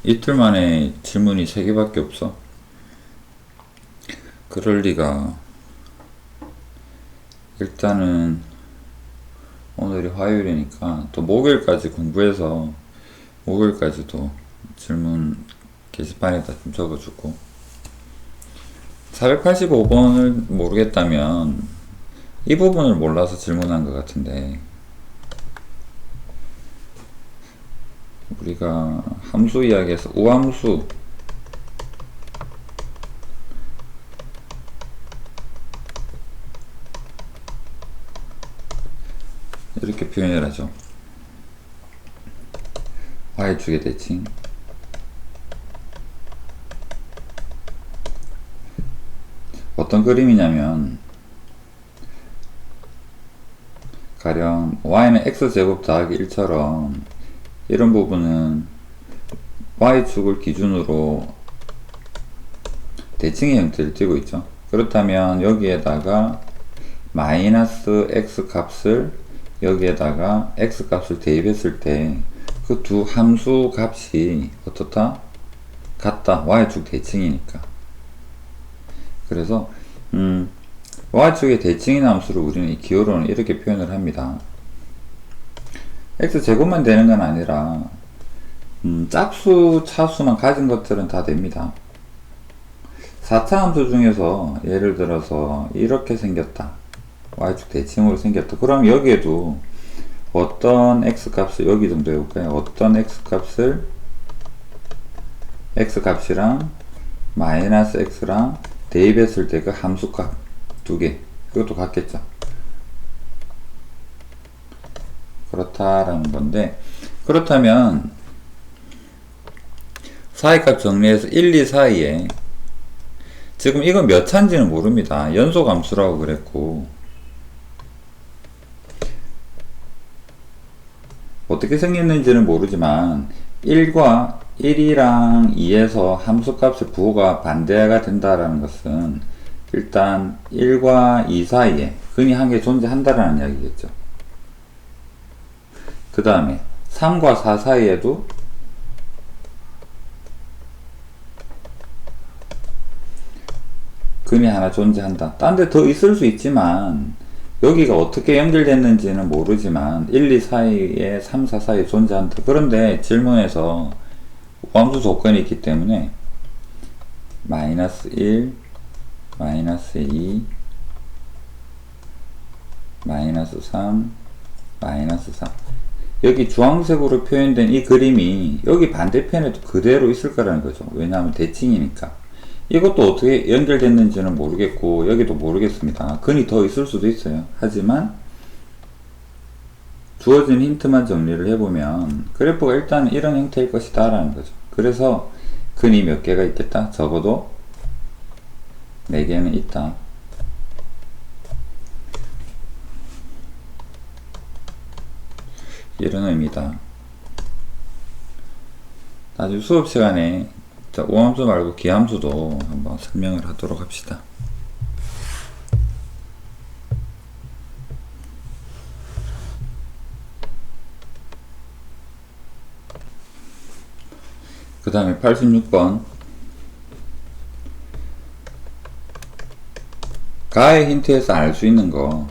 이틀 만에 질문이 3개밖에 없어. 그럴 리가. 일단은 오늘이 화요일이니까 또 목요일까지 공부해서 목요일까지도 질문 게시판에다 좀 적어주고, 485번을 모르겠다면 이 부분을 몰라서 질문한 것 같은데, 우리가 함수 이야기에서 우함수 이렇게 표현을 하죠. y축의 대칭. 어떤 그림이냐면, 가령 y는 x제곱 더하기 1처럼 이런 부분은 y축을 기준으로 대칭의 형태를 띠고 있죠. 그렇다면 여기에다가 마이너스 x 값을, 여기에다가 x 값을 대입했을 때 그 두 함수 값이 어떻다? 같다. y축 대칭이니까. 그래서 y축의 대칭인 함수를 우리는 이 기호로는 이렇게 표현을 합니다. x제곱만 되는 건 아니라 짝수, 차수만 가진 것들은 다 됩니다. 4차 함수 중에서 예를 들어서 이렇게 생겼다. y축 대칭으로 생겼다. 그럼 여기에도 어떤 x값을, 여기 정도 해볼까요? 어떤 x값을 x값이랑 마이너스 x랑 대입했을 때 그 함수값 두 개, 이것도 같겠죠. 그렇다라는 건데, 그렇다면 사이값 정리해서 1, 2 사이에, 지금 이건 몇 차인지는 모릅니다. 연소함수라고 그랬고, 어떻게 생겼는지는 모르지만 1과 1이랑 2에서 함수값의 부호가 반대가 된다라는 것은 일단 1과 2 사이에 근이 한 개 존재한다라는 이야기겠죠. 그 다음에 3과 4 사이에도 근이 하나 존재한다. 딴 데 더 있을 수 있지만 여기가 어떻게 연결됐는지는 모르지만 1, 2 사이에 3, 4 사이에 존재한다. 그런데 질문에서 우함수 조건이 있기 때문에 마이너스 1, 마이너스 2, 마이너스 3, 마이너스 3, 여기 주황색으로 표현된 이 그림이 여기 반대편에도 그대로 있을 거라는 거죠. 왜냐하면 대칭이니까. 이것도 어떻게 연결됐는지는 모르겠고 여기도 모르겠습니다. 근이 더 있을 수도 있어요. 하지만 주어진 힌트만 정리를 해보면 그래프가 일단 이런 형태일 것이다 라는 거죠. 그래서 근이 몇 개가 있겠다? 적어도 4개는 있다. 이런 의미다. 나중에 수업 시간에 우함수 말고 기함수도 한번 설명을 하도록 합시다. 그 다음에 86번 가의 힌트에서 알 수 있는 거,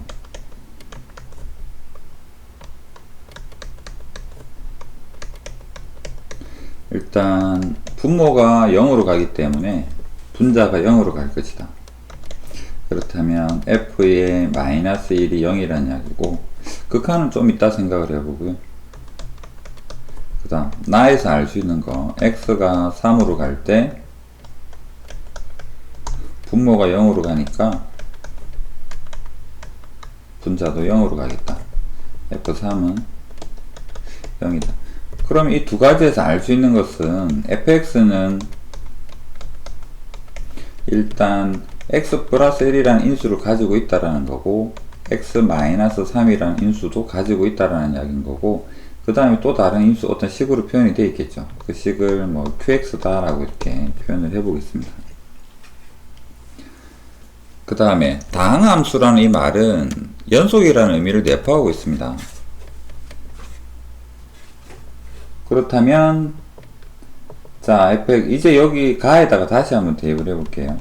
일단 분모가 0으로 가기 때문에 분자가 0으로 갈 것이다. 그렇다면 f의 마이너스 1이 0이라는 이야기고, 극한은 좀 이따 생각을 해보고요. 그 다음 나에서 알 수 있는 거, x가 3으로 갈 때 분모가 0으로 가니까 분자도 0으로 가겠다. f3은 0이다. 그럼 이 두 가지에서 알 수 있는 것은 fx는 일단 x 플러스 1이라는 인수를 가지고 있다라는 거고, x 마이너스 3이라는 인수도 가지고 있다라는 이야기인 거고, 그 다음에 또 다른 인수 어떤 식으로 표현이 되어 있겠죠. 그 식을 뭐 qx다 라고 이렇게 표현을 해 보겠습니다. 그 다음에 다항함수라는 이 말은 연속이라는 의미를 내포하고 있습니다. 그렇다면 자, 이제 여기 가에다가 다시 한번 대입을 해볼게요.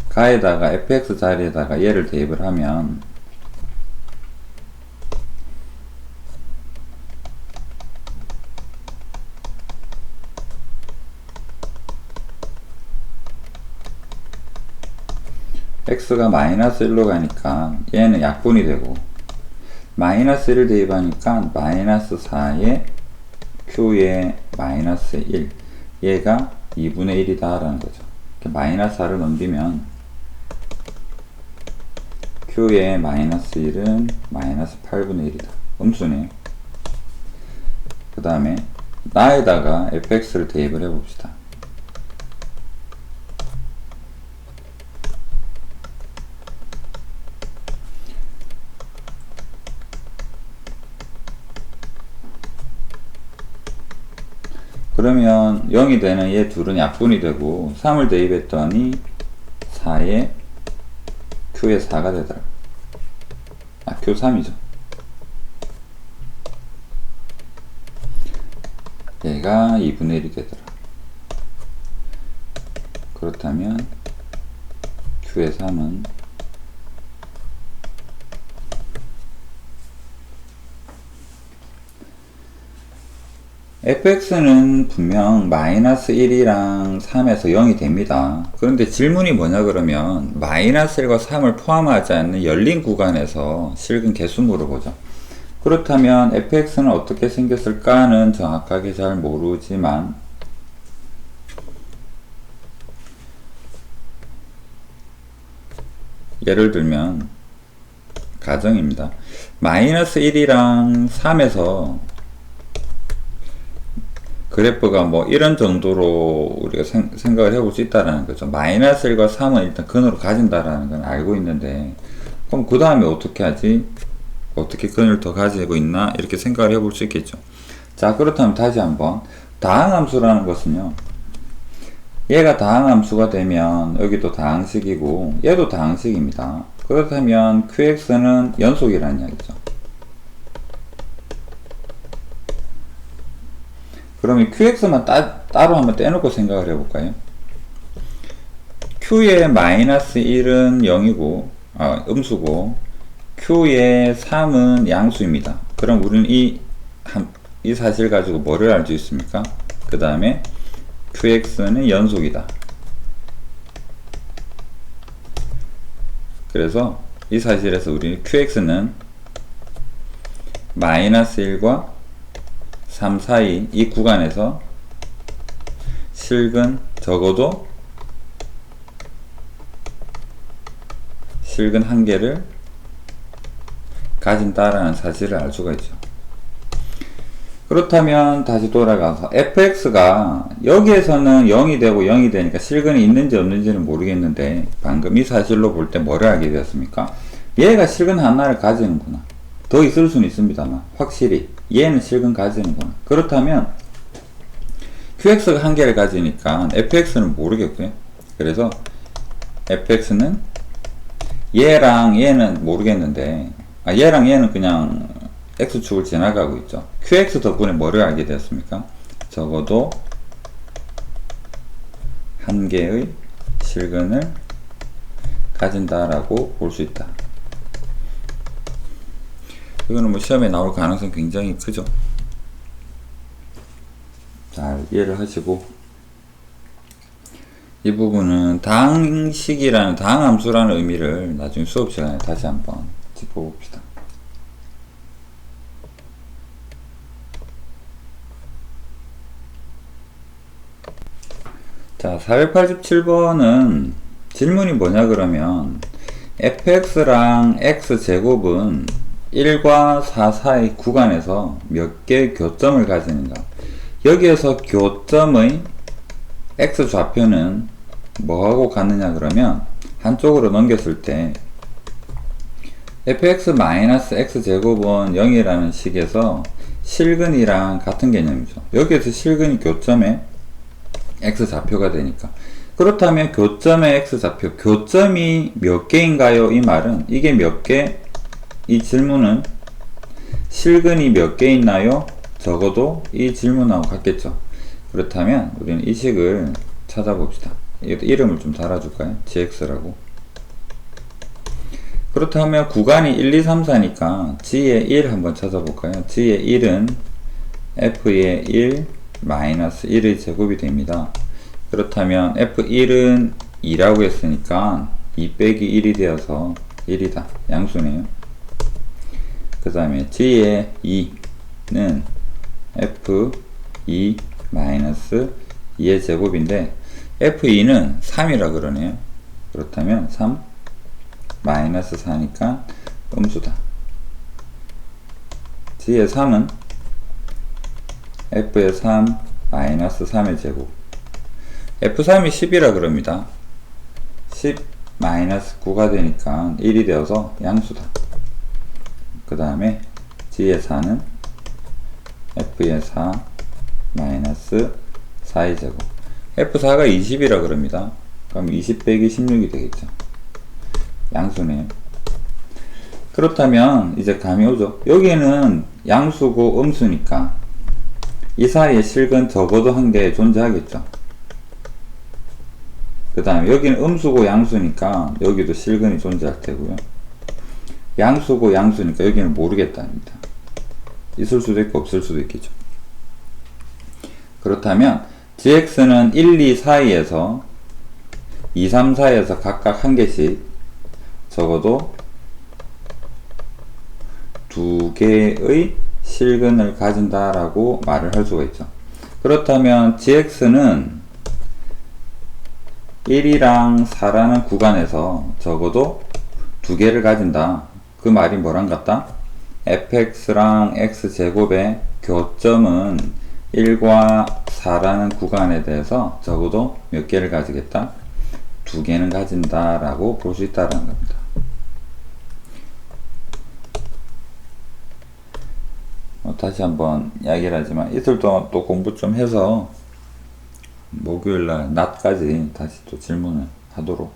가에다가 fx 자리에다가 얘를 대입을 하면 x가 마이너스 1로 가니까 얘는 약분이 되고, 마이너스 1을 대입하니까 마이너스 4에 q에 마이너스 1, 얘가 2분의 1이다 라는 거죠. 마이너스 4를 넘기면 q에 마이너스 1은 마이너스 8분의 1이다. 음수네요. 그 다음에 나에다가 fx를 대입을 해봅시다. 그러면 0이 되는 얘 둘은 약분이 되고, 3을 대입했더니 4에 q에 4가 되더라. q3이죠. 얘가 2분의 1이 되더라. 그렇다면 q의 3은 fx는 분명 마이너스 1이랑 3에서 0이 됩니다. 그런데 질문이 뭐냐 그러면 마이너스 1과 3을 포함하지 않는 열린 구간에서 실근 개수 물어보죠. 그렇다면 fx는 어떻게 생겼을까는 정확하게 잘 모르지만 예를 들면 가정입니다. 마이너스 1이랑 3에서 그래프가 뭐 이런 정도로 우리가 생각을 해볼 수 있다라는 거죠. 마이너스 1과 3은 일단 근으로 가진다라는 건 알고 있는데, 그럼 그 다음에 어떻게 하지? 어떻게 근을 더 가지고 있나? 이렇게 생각을 해볼 수 있겠죠. 자, 그렇다면 다시 한번 다항함수라는 것은요, 얘가 다항함수가 되면 여기도 다항식이고 얘도 다항식입니다. 그렇다면 qx는 연속이라는 이야기죠. 그러면 qx만 따로 한번 떼놓고 생각을 해볼까요? q의 마이너스 1은 0이고, 음수고, q의 3은 양수입니다. 그럼 우리는 이 사실 가지고 뭐를 알 수 있습니까? 그 다음에 qx는 연속이다. 그래서 이 사실에서 우리 qx는 마이너스 1과 3 사이 이 구간에서 실근 적어도 실근 한 개를 가진다라는 사실을 알 수가 있죠. 그렇다면 다시 돌아가서 fx가 여기에서는 0이 되고 0이 되니까 실근이 있는지 없는지는 모르겠는데, 방금 이 사실로 볼 때 뭐를 알게 되었습니까? 얘가 실근 하나를 가지는구나. 더 있을 수는 있습니다만 확실히 얘는 실근 가지는구나. 그렇다면 qx가 한 개를 가지니까 fx는 모르겠고요. 그래서 fx는 얘랑 얘는 모르겠는데, 얘랑 얘는 그냥 x축을 지나가고 있죠. qx 덕분에 뭐를 알게 되었습니까? 적어도 한 개의 실근을 가진다라고 볼 수 있다. 이거는 뭐 시험에 나올 가능성이 굉장히 크죠. 잘 이해를 하시고, 이 부분은 다항식이라는 다항함수라는 의미를 나중에 수업 시간에 다시 한번 짚어봅시다. 자, 487번은 질문이 뭐냐 그러면 fx랑 x제곱은 1과 4 사이 구간에서 몇 개의 교점을 가지는가. 여기에서 교점의 x좌표는 뭐하고 같느냐 그러면 한쪽으로 넘겼을 때 fx-x제곱은 0이라는 식에서 실근이랑 같은 개념이죠. 여기에서 실근이 교점의 x좌표가 되니까. 그렇다면 교점의 x좌표, 교점이 몇 개인가요? 이 말은 이게 몇 개? 이 질문은 실근이 몇 개 있나요? 적어도 이 질문하고 같겠죠. 그렇다면 우리는 이 식을 찾아봅시다. 이것도 이름을 좀 달아줄까요? gx라고. 그렇다면 구간이 1, 2, 3, 4니까 g의 1 한번 찾아볼까요? g의 1은 f의 1 마이너스 1의 제곱이 됩니다. 그렇다면 f1은 2라고 했으니까 2 빼기 1이 되어서 1이다. 양수네요. 그 다음에 g의 2는 f2 마이너스 2의 제곱인데 f2는 3이라 그러네요. 그렇다면 3 마이너스 4니까 음수다. g의 3은 f의 3 마이너스 3의 제곱. f3이 10이라 그럽니다. 10 마이너스 9가 되니까 1이 되어서 양수다. 그 다음에 g의 4는 f의 4 마이너스 4의 제곱. f4가 20이라 그럽니다. 그럼 20 빼기 16이 되겠죠. 양수네요. 그렇다면 이제 감이 오죠. 여기는 양수고 음수니까 이 사이에 실근 적어도 한 개 존재하겠죠. 그 다음에 여기는 음수고 양수니까 여기도 실근이 존재할 테고요. 양수고 양수니까 여기는 모르겠답니다. 있을 수도 있고 없을 수도 있겠죠. 그렇다면 gx는 1, 2 사이에서 2, 3, 4에서 각각 한 개씩 적어도 두 개의 실근을 가진다라고 말을 할 수가 있죠. 그렇다면 gx는 1이랑 4라는 구간에서 적어도 두 개를 가진다. 그 말이 뭐랑 같다? fx랑 x제곱의 교점은 1과 4라는 구간에 대해서 적어도 몇 개를 가지겠다? 두 개는 가진다 라고 볼 수 있다는 겁니다. 다시 한번 이야기를 하지만 이틀 동안 또 공부 좀 해서 목요일날 낮까지 다시 또 질문을 하도록